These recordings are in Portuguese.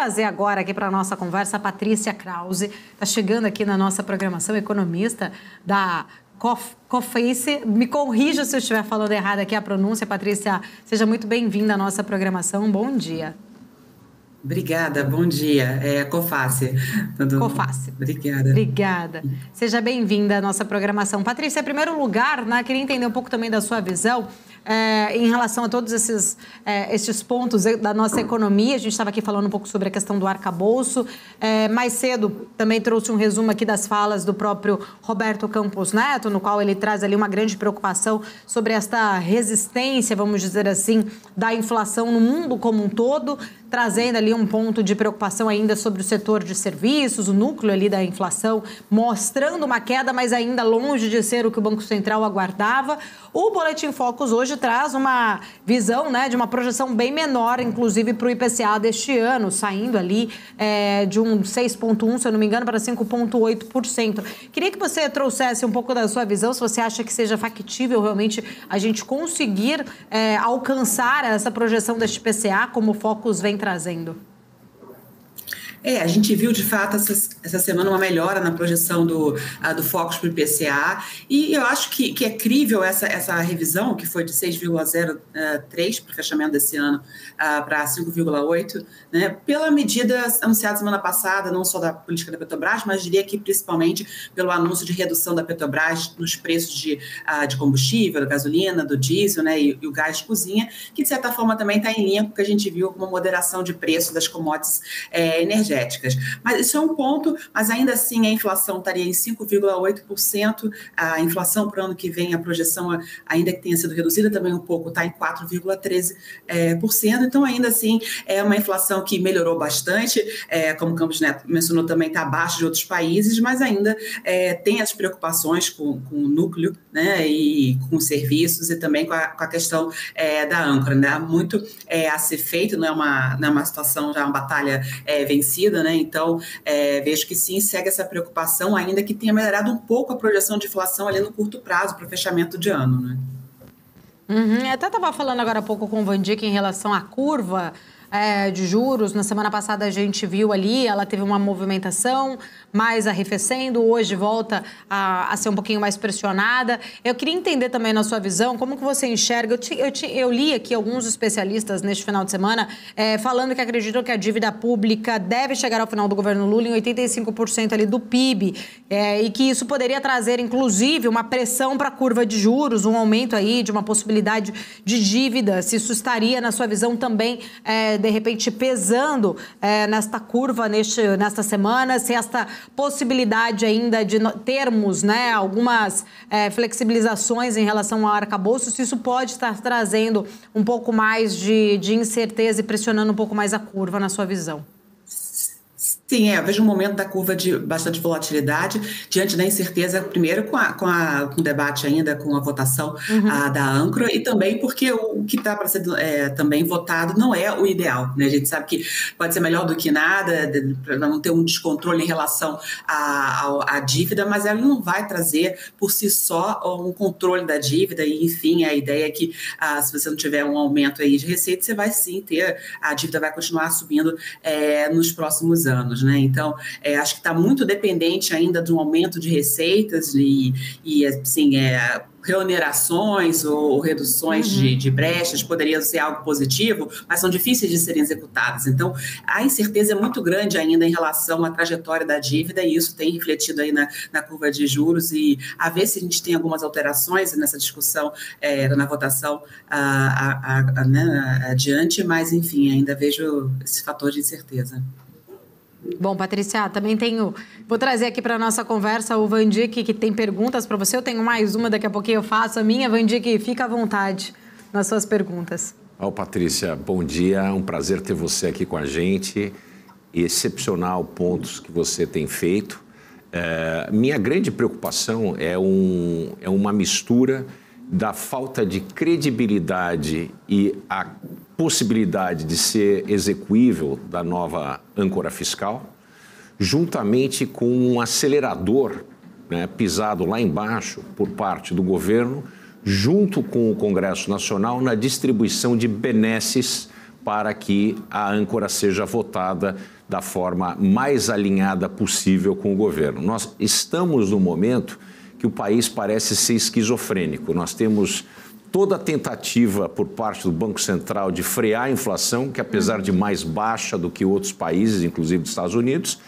trazer agora aqui para a nossa conversa a Patrícia Krause, está chegando aqui na nossa programação, economista da Coface. Me corrija se eu estiver falando errado aqui a pronúncia, Patrícia. Seja muito bem-vinda à nossa programação. Bom dia. Obrigada, bom dia. É Coface. Coface. Obrigada. Obrigada. Seja bem-vinda à nossa programação. Patrícia, em primeiro lugar, né, queria entender um pouco também da sua visão em relação a todos esses pontos da nossa economia. A gente estava aqui falando um pouco sobre a questão do arcabouço. Mais cedo também trouxe um resumo aqui das falas do próprio Roberto Campos Neto, no qual ele traz ali uma grande preocupação sobre esta resistência, vamos dizer assim, da inflação no mundo como um todo, trazendo ali um ponto de preocupação ainda sobre o setor de serviços, o núcleo ali da inflação, mostrando uma queda, mas ainda longe de ser o que o Banco Central aguardava. O Boletim Focus hoje traz uma visão, né, de uma projeção bem menor, inclusive para o IPCA deste ano, saindo ali de um 6,1%, se eu não me engano, para 5,8%. Queria que você trouxesse um pouco da sua visão, se você acha que seja factível realmente a gente conseguir alcançar essa projeção deste IPCA, como o Focus vem trazendo. A gente viu, de fato, essa semana uma melhora na projeção do Focus para o IPCA, e eu acho que é crível essa revisão, que foi de 6,03 para o fechamento desse ano para 5,8, né, pela medida anunciada semana passada, não só da política da Petrobras, mas diria que principalmente pelo anúncio de redução da Petrobras nos preços de combustível, da gasolina, do diesel, né, e o gás de cozinha, que de certa forma também está em linha com o que a gente viu com uma moderação de preço das commodities energéticas. Mas isso é um ponto, mas ainda assim a inflação estaria em 5,8%, a inflação para o ano que vem, a projeção, ainda que tenha sido reduzida também um pouco, está em 4,13%, então ainda assim é uma inflação que melhorou bastante, como o Campos Neto mencionou também, está abaixo de outros países, mas ainda tem as preocupações com o núcleo, né, e com os serviços e também com a questão da âncora, né? Há muito a ser feito, não é uma situação, já uma batalha vencida, né? Então, vejo que sim, segue essa preocupação, ainda que tenha melhorado um pouco a projeção de inflação ali no curto prazo para o fechamento de ano, né? Até estava falando agora há pouco com o Vandic em relação à curva de juros. Na semana passada a gente viu ali, ela teve uma movimentação mais arrefecendo, hoje volta a ser um pouquinho mais pressionada. Eu queria entender também na sua visão, como que você enxerga, eu li aqui alguns especialistas neste final de semana falando que acreditam que a dívida pública deve chegar ao final do governo Lula em 85% ali do PIB, e que isso poderia trazer, inclusive, uma pressão para a curva de juros, um aumento aí de uma possibilidade de dívida, se isso estaria, na sua visão, também, de repente, pesando nesta curva nesta semana, se esta possibilidade ainda de termos, né, algumas flexibilizações em relação ao arcabouço, se isso pode estar trazendo um pouco mais de incerteza e pressionando um pouco mais a curva, na sua visão. Sim, eu vejo um momento da curva de bastante volatilidade, diante da incerteza, primeiro com o debate ainda, com a votação da âncora, e também porque o que está para ser também votado não é o ideal, né? A gente sabe que pode ser melhor do que nada, para não ter um descontrole em relação à dívida, mas ela não vai trazer por si só um controle da dívida, e enfim, a ideia é que se você não tiver um aumento aí de receita, você vai sim a dívida vai continuar subindo nos próximos anos, né? Então, acho que está muito dependente ainda de um aumento de receitas e assim, reonerações ou reduções de brechas poderiam ser algo positivo, mas são difíceis de serem executadas. Então, a incerteza é muito grande ainda em relação à trajetória da dívida, e isso tem refletido aí na curva de juros, e a ver se a gente tem algumas alterações nessa discussão, na votação adiante, mas, enfim, ainda vejo esse fator de incerteza. Bom, Patrícia, também vou trazer aqui para a nossa conversa o Vandic, que tem perguntas para você. Eu tenho mais uma, daqui a pouquinho eu faço a minha. Vandic, fica à vontade nas suas perguntas. Patrícia, bom dia, é um prazer ter você aqui com a gente. Excepcional pontos que você tem feito. Minha grande preocupação é uma mistura da falta de credibilidade e a possibilidade de ser execuível da nova âncora fiscal, juntamente com um acelerador, né, pisado lá embaixo por parte do governo, junto com o Congresso Nacional, na distribuição de benesses para que a âncora seja votada da forma mais alinhada possível com o governo. Nós estamos no momento que o país parece ser esquizofrênico. Nós temos toda a tentativa por parte do Banco Central de frear a inflação, que apesar de mais baixa do que outros países, inclusive dos Estados Unidos,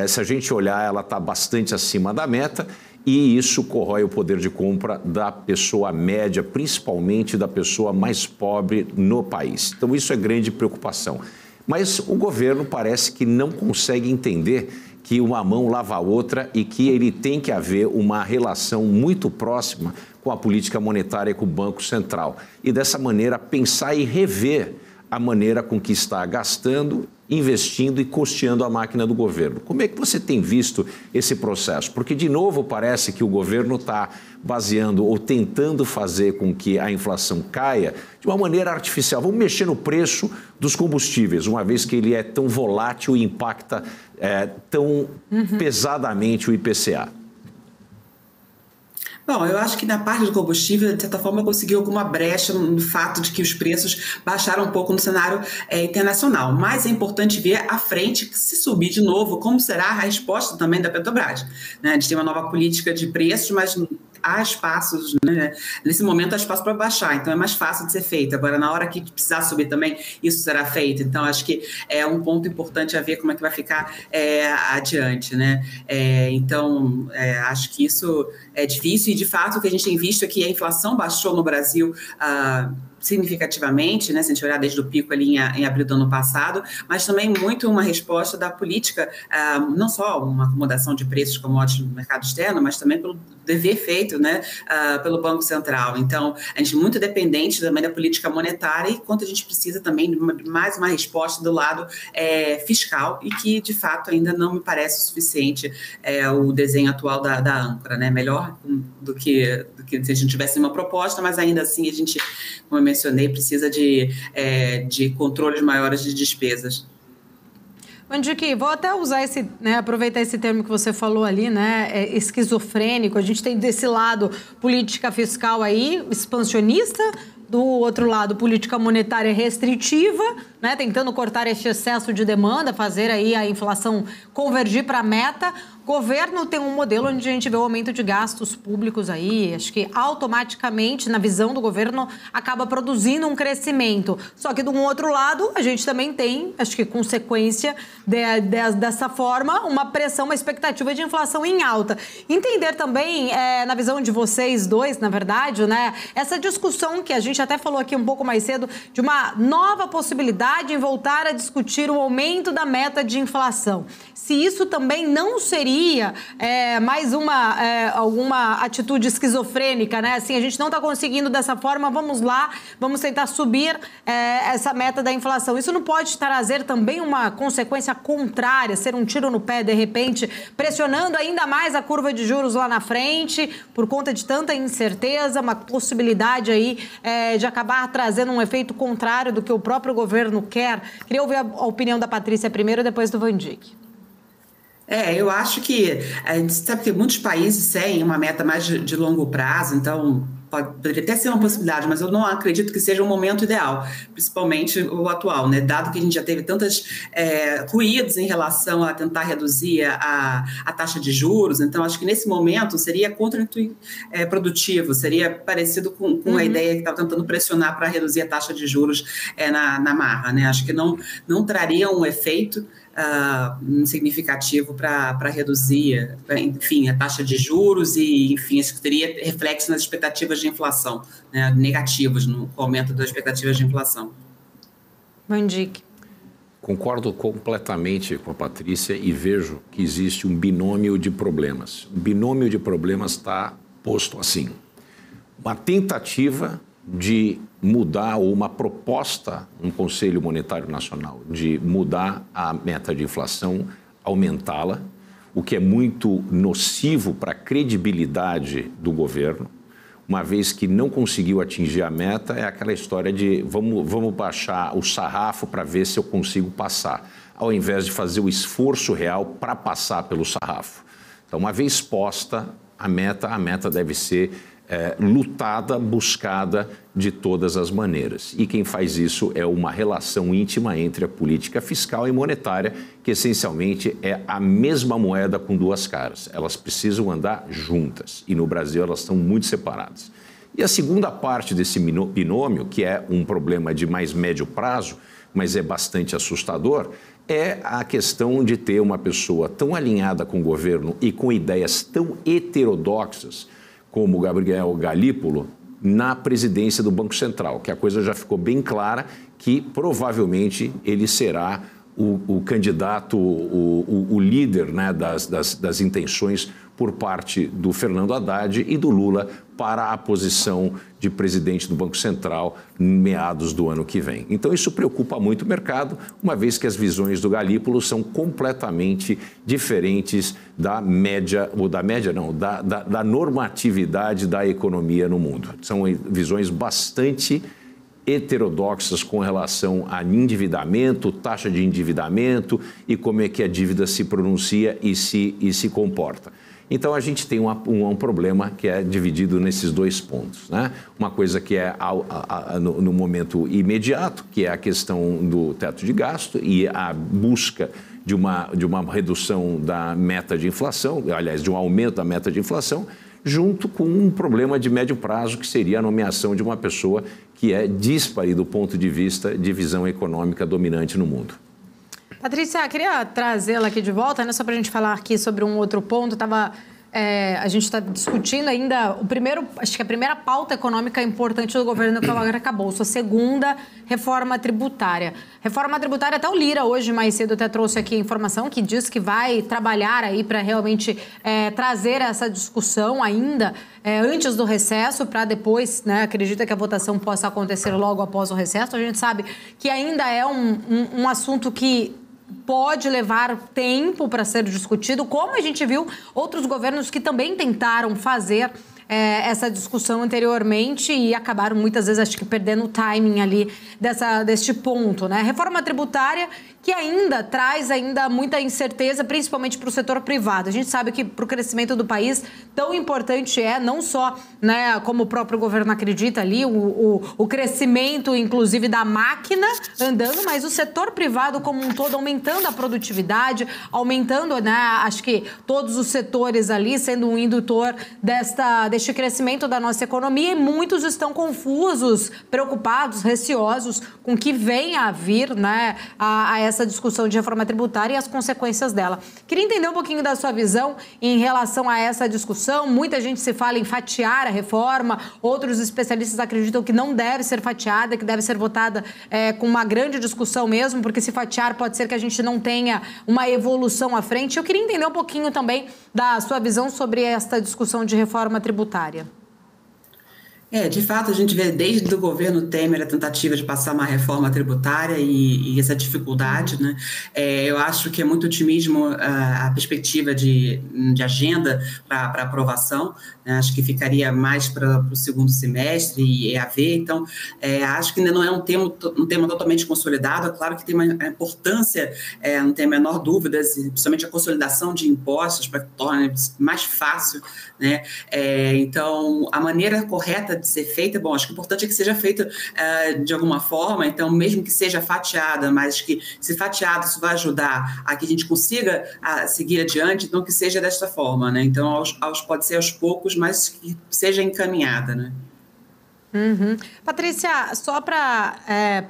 se a gente olhar, ela está bastante acima da meta, e isso corrói o poder de compra da pessoa média, principalmente da pessoa mais pobre no país. Então, isso é grande preocupação. Mas o governo parece que não consegue entender que uma mão lava a outra e que ele tem que haver uma relação muito próxima com a política monetária e com o Banco Central. E, dessa maneira, pensar e rever a maneira com que está gastando, investindo e custeando a máquina do governo. Como é que você tem visto esse processo? Porque, de novo, parece que o governo está baseando ou tentando fazer com que a inflação caia de uma maneira artificial. Vamos mexer no preço dos combustíveis, uma vez que ele é tão volátil e impacta tão pesadamente o IPCA. Bom, eu acho que na parte do combustível, de certa forma, conseguiu alguma brecha no fato de que os preços baixaram um pouco no cenário internacional. Mas é importante ver à frente, se subir de novo, como será a resposta também da Petrobras. Né? A gente tem uma nova política de preços, mas há espaços, né? Nesse momento há espaço para baixar, então é mais fácil de ser feito. Agora, na hora que precisar subir também, isso será feito. Então, acho que é um ponto importante a ver como é que vai ficar adiante, né? Então, acho que isso é difícil e, de fato, o que a gente tem visto é que a inflação baixou no Brasil significativamente, né, se a gente olhar desde o pico ali em abril do ano passado, mas também muito uma resposta da política, não só uma acomodação de preços commodities no mercado externo, mas também pelo dever feito, né, pelo Banco Central. Então, a gente é muito dependente também da política monetária e quanto a gente precisa também de mais uma resposta do lado fiscal e que, de fato, ainda não me parece o suficiente o desenho atual da âncora, né, melhor do que se a gente tivesse uma proposta, mas ainda assim a gente, como eu mencionei, precisa de controles maiores de despesas. Mandique, vou até usar aproveitar esse termo que você falou ali, né, esquizofrênico. A gente tem desse lado política fiscal aí, expansionista, do outro lado política monetária restritiva, né, tentando cortar este excesso de demanda, fazer aí a inflação convergir para a meta. O governo tem um modelo onde a gente vê o aumento de gastos públicos aí, acho que automaticamente, na visão do governo, acaba produzindo um crescimento. Só que, de um outro lado, a gente também tem, acho que consequência dessa forma, uma pressão, uma expectativa de inflação em alta. Entender também, na visão de vocês dois, na verdade, né, essa discussão que a gente até falou aqui um pouco mais cedo, de uma nova possibilidade em voltar a discutir o aumento da meta de inflação. Se isso também não seria mais alguma atitude esquizofrênica, né? Assim, a gente não está conseguindo dessa forma, vamos lá, vamos tentar subir essa meta da inflação. Isso não pode trazer também uma consequência contrária, ser um tiro no pé, de repente, pressionando ainda mais a curva de juros lá na frente, por conta de tanta incerteza, uma possibilidade aí de acabar trazendo um efeito contrário do que o próprio governo quer. Queria ouvir a opinião da Patrícia primeiro, depois do Vandique. Eu acho que a gente sabe que muitos países seguem uma meta mais de longo prazo, então poderia até ser uma possibilidade, mas eu não acredito que seja um momento ideal, principalmente o atual, né? Dado que a gente já teve tantos ruídos em relação a tentar reduzir a taxa de juros, então acho que nesse momento seria contraprodutivo, seria parecido com a ideia que estava tentando pressionar para reduzir a taxa de juros na marra, né? Acho que não traria um efeito significativo para reduzir, enfim, a taxa de juros e, enfim, isso teria reflexo nas expectativas de inflação, né, negativos no aumento das expectativas de inflação. Vandique. Concordo completamente com a Patrícia e vejo que existe um binômio de problemas. O binômio de problemas está posto assim. Uma tentativa de mudar, ou uma proposta no Conselho Monetário Nacional de mudar a meta de inflação, aumentá-la, o que é muito nocivo para a credibilidade do governo, uma vez que não conseguiu atingir a meta, é aquela história de vamos baixar o sarrafo para ver se eu consigo passar, ao invés de fazer o esforço real para passar pelo sarrafo. Então, uma vez posta a meta deve ser lutada, buscada de todas as maneiras. E quem faz isso é uma relação íntima entre a política fiscal e monetária, que essencialmente é a mesma moeda com duas caras. Elas precisam andar juntas e no Brasil elas estão muito separadas. E a segunda parte desse binômio, que é um problema de mais médio prazo, mas é bastante assustador, é a questão de ter uma pessoa tão alinhada com o governo e com ideias tão heterodoxas como Gabriel Galípolo na presidência do Banco Central, que a coisa já ficou bem clara que provavelmente ele será o candidato, o líder, né, das intenções por parte do Fernando Haddad e do Lula para a posição de presidente do Banco Central em meados do ano que vem. Então isso preocupa muito o mercado, uma vez que as visões do Galípolo são completamente diferentes da média, ou da média não, da normatividade da economia no mundo. São visões bastante heterodoxas com relação a endividamento, taxa de endividamento e como é que a dívida se pronuncia e se comporta. Então, a gente tem um problema que é dividido nesses dois pontos, né? Uma coisa que é no momento imediato, que é a questão do teto de gasto e a busca de uma redução da meta de inflação, aliás, de um aumento da meta de inflação, junto com um problema de médio prazo, que seria a nomeação de uma pessoa que é díspare do ponto de vista de visão econômica dominante no mundo. Patrícia, queria trazê-la aqui de volta, né, só para a gente falar aqui sobre um outro ponto. A gente está discutindo ainda acho que a primeira pauta econômica importante do governo, que é o arcabouço. A segunda, reforma tributária. Reforma tributária, até o Lira hoje, mais cedo, até trouxe aqui a informação que diz que vai trabalhar aí para realmente trazer essa discussão ainda antes do recesso, para depois, né, acredita que a votação possa acontecer logo após o recesso. A gente sabe que ainda é um assunto que pode levar tempo para ser discutido, como a gente viu outros governos que também tentaram fazer essa discussão anteriormente e acabaram muitas vezes, acho que, perdendo o timing ali deste ponto, né? Reforma tributária que ainda traz muita incerteza, principalmente para o setor privado. A gente sabe que para o crescimento do país, tão importante não só, né, como o próprio governo acredita ali, o crescimento, inclusive, da máquina andando, mas o setor privado como um todo aumentando a produtividade, aumentando, né, acho que todos os setores ali sendo um indutor deste crescimento da nossa economia, e muitos estão confusos, preocupados, receosos com o que vem a vir, né, a essa discussão de reforma tributária e as consequências dela. Queria entender um pouquinho da sua visão em relação a essa discussão. Muita gente se fala em fatiar a reforma, outros especialistas acreditam que não deve ser fatiada, que deve ser votada com uma grande discussão mesmo, porque se fatiar pode ser que a gente não tenha uma evolução à frente. Eu queria entender um pouquinho também da sua visão sobre esta discussão de reforma tributária. De fato, a gente vê desde o governo Temer a tentativa de passar uma reforma tributária e essa dificuldade, né? Eu acho que é muito otimismo a perspectiva de agenda para aprovação, né? Acho que ficaria mais para o segundo semestre e EAV, então acho que ainda não é um tema totalmente consolidado. É claro que tem uma importância, não tem a menor dúvida, principalmente a consolidação de impostos para que torne mais fácil, né? Então, a maneira correta de ser feita, acho que o importante é que seja feita de alguma forma, então mesmo que seja fatiada, mas que se fatiado isso vai ajudar a que a gente consiga seguir adiante, então que seja desta forma, né? Então pode ser aos poucos, mas que seja encaminhada, né? Uhum. Patrícia, só para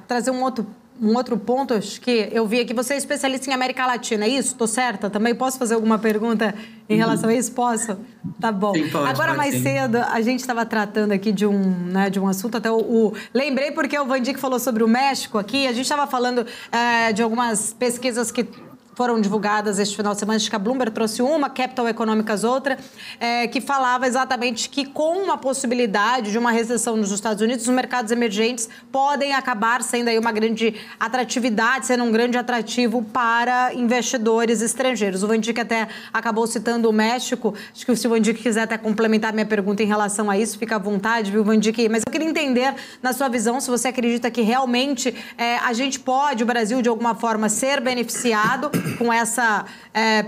trazer um outro ponto, acho que eu vi aqui, você é especialista em América Latina, é isso? Estou certa? Também posso fazer alguma pergunta em relação a isso? Posso? Tá bom. Sim, pode, agora, mais cedo, a gente estava tratando aqui de um assunto, até lembrei porque o Vandic falou sobre o México aqui, a gente estava falando de algumas pesquisas que foram divulgadas este final de semana, acho que a Bloomberg trouxe uma, Capital Econômicas outra, que falava exatamente que com a possibilidade de uma recessão nos Estados Unidos, os mercados emergentes podem acabar sendo aí uma grande atratividade, sendo um grande atrativo para investidores estrangeiros. O Vandic até acabou citando o México, acho que se o Vandic quiser até complementar minha pergunta em relação a isso, fica à vontade, viu, Vandic? Mas eu queria entender, na sua visão, se você acredita que realmente a gente pode, o Brasil, de alguma forma, ser beneficiado com essa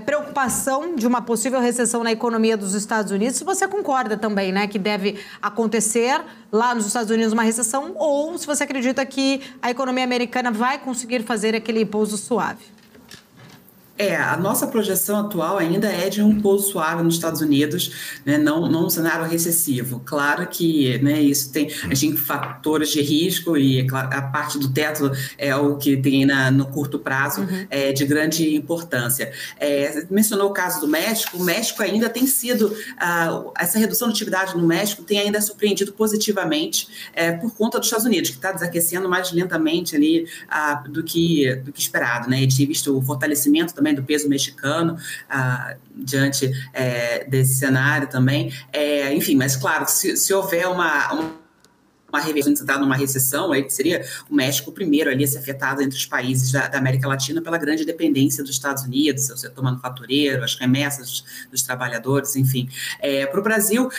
preocupação de uma possível recessão na economia dos Estados Unidos. Se você concorda também, né, que deve acontecer lá nos Estados Unidos uma recessão, ou se você acredita que a economia americana vai conseguir fazer aquele pouso suave. A nossa projeção atual ainda é de um pouso suave nos Estados Unidos, né, não um cenário recessivo. Claro que, né, isso a gente tem fatores de risco e a parte do teto é o que tem no curto prazo de grande importância. Mencionou o caso do México. O México ainda tem sido, essa redução de atividade no México tem ainda surpreendido positivamente por conta dos Estados Unidos, que está desaquecendo mais lentamente ali do que esperado, né? A gente tem visto o fortalecimento também do peso mexicano diante desse cenário também. Enfim, mas claro, se houver uma reversão, se está numa recessão, aí seria o México o primeiro ali a ser afetado entre os países da América Latina pela grande dependência dos Estados Unidos, seu setor manufatureiro, as remessas dos trabalhadores, enfim. Para o Brasil,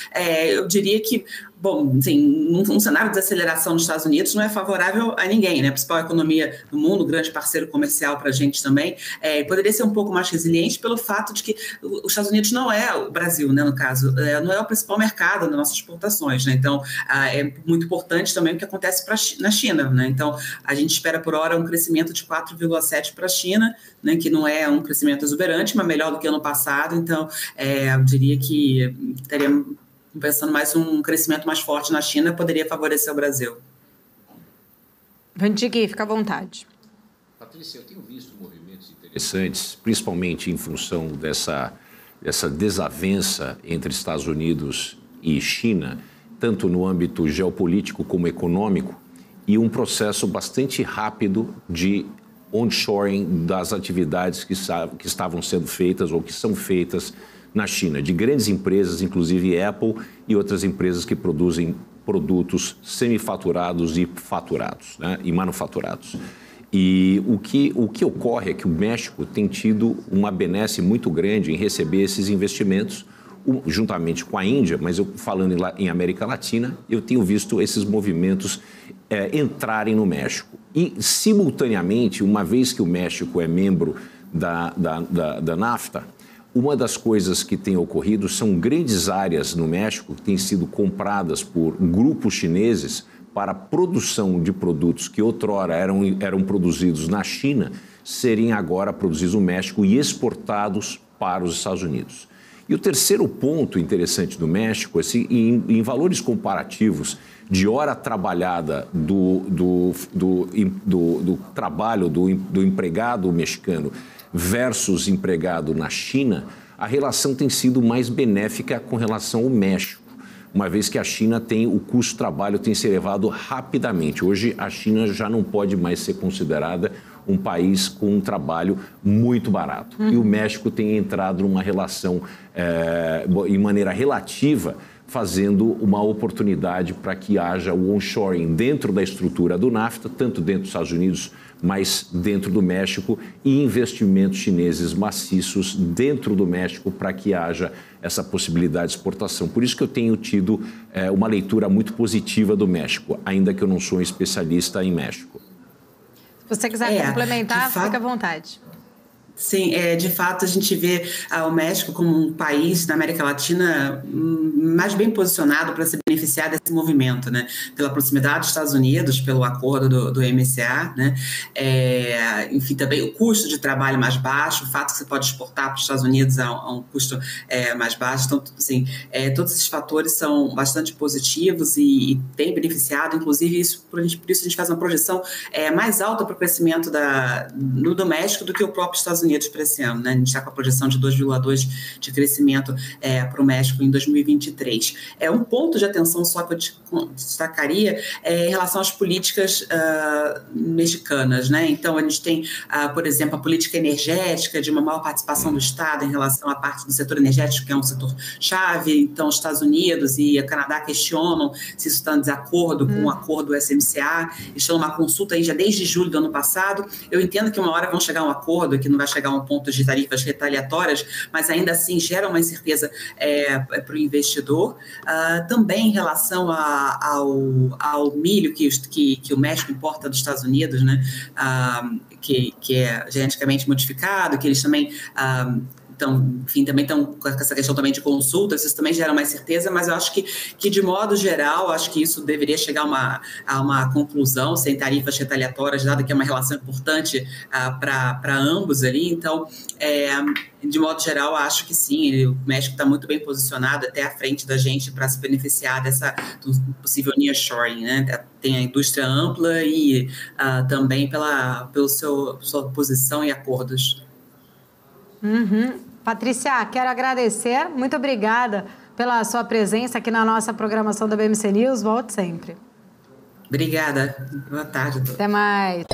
eu diria que, bom, assim, um cenário de desaceleração nos Estados Unidos não é favorável a ninguém, né? A principal economia do mundo, grande parceiro comercial para a gente também, poderia ser um pouco mais resiliente pelo fato de que os Estados Unidos não é o Brasil, né, no caso, não é o principal mercado das nossas exportações, né? Então, é muito importante também o que acontece na China, né? Então, a gente espera por hora um crescimento de 4,7% para a China, né, que não é um crescimento exuberante, mas melhor do que ano passado. Então, eu diria que teria, pensando mais um crescimento mais forte na China, poderia favorecer o Brasil. Vandigui, fica à vontade. Patrícia, eu tenho visto movimentos interessantes, principalmente em função dessa desavença entre Estados Unidos e China, tanto no âmbito geopolítico como econômico, e um processo bastante rápido de onshoring das atividades que estavam sendo feitas ou que são feitas na China, de grandes empresas, inclusive Apple e outras empresas que produzem produtos semifaturados e faturados, né, e manufaturados. E o que ocorre é que o México tem tido uma benesse muito grande em receber esses investimentos, juntamente com a Índia, mas eu falando em América Latina, eu tenho visto esses movimentos entrarem no México. E, simultaneamente, uma vez que o México é membro da NAFTA, uma das coisas que tem ocorrido são grandes áreas no México que têm sido compradas por grupos chineses para a produção de produtos que outrora eram produzidos na China, serem agora produzidos no México e exportados para os Estados Unidos. E o terceiro ponto interessante do México, assim, em valores comparativos de hora trabalhada do trabalho do empregado mexicano versus empregado na China, a relação tem sido mais benéfica com relação ao México, uma vez que a China o custo do trabalho tem se elevado rapidamente. Hoje, a China já não pode mais ser considerada um país com um trabalho muito barato. E o México tem entrado numa relação, em maneira relativa, fazendo uma oportunidade para que haja o onshoring dentro da estrutura do NAFTA, tanto dentro dos Estados Unidos, mas dentro do México, e investimentos chineses maciços dentro do México para que haja essa possibilidade de exportação. Por isso que eu tenho tido uma leitura muito positiva do México, ainda que eu não sou um especialista em México. Se você quiser complementar, fica à vontade. Sim, de fato a gente vê o México como um país da América Latina mais bem posicionado para se beneficiar desse movimento, né? Pela proximidade dos Estados Unidos, pelo acordo do MCA, né? Enfim, também o custo de trabalho mais baixo, o fato que você pode exportar para os Estados Unidos a um custo mais baixo. Então, assim, todos esses fatores são bastante positivos e têm beneficiado, inclusive por isso a gente faz uma projeção mais alta para o crescimento do México do que o próprio Estados Unidos para esse ano, né? A gente está com a projeção de 2,2% de crescimento para o México em 2023. Um ponto de atenção só que eu destacaria em relação às políticas mexicanas, né? Então, a gente tem, por exemplo, a política energética de uma maior participação do Estado em relação à parte do setor energético, que é um setor chave. Então, os Estados Unidos e o Canadá questionam se isso está em desacordo com o acordo do SMCA. Estão numa consulta aí já desde julho do ano passado. Eu entendo que uma hora vão chegar a um acordo, que não vai chegar a um ponto de tarifas retaliatórias, mas ainda assim gera uma incerteza para o investidor. Também em em relação ao milho que o México importa dos Estados Unidos, né? Que é geneticamente modificado, que eles também... Então, enfim, também estão com essa questão também de consultas, isso também gera mais certeza, mas eu acho que de modo geral, acho que isso deveria chegar a uma conclusão, sem tarifas retaliatórias, dado que é uma relação importante para ambos ali. Então, de modo geral, acho que sim, o México está muito bem posicionado até à frente da gente para se beneficiar do possível nearshoring, né? Tem a indústria ampla e também pela sua posição e acordos. Patrícia, quero agradecer. Muito obrigada pela sua presença aqui na nossa programação da BMC News. Volte sempre. Obrigada. Boa tarde a todos. Até mais.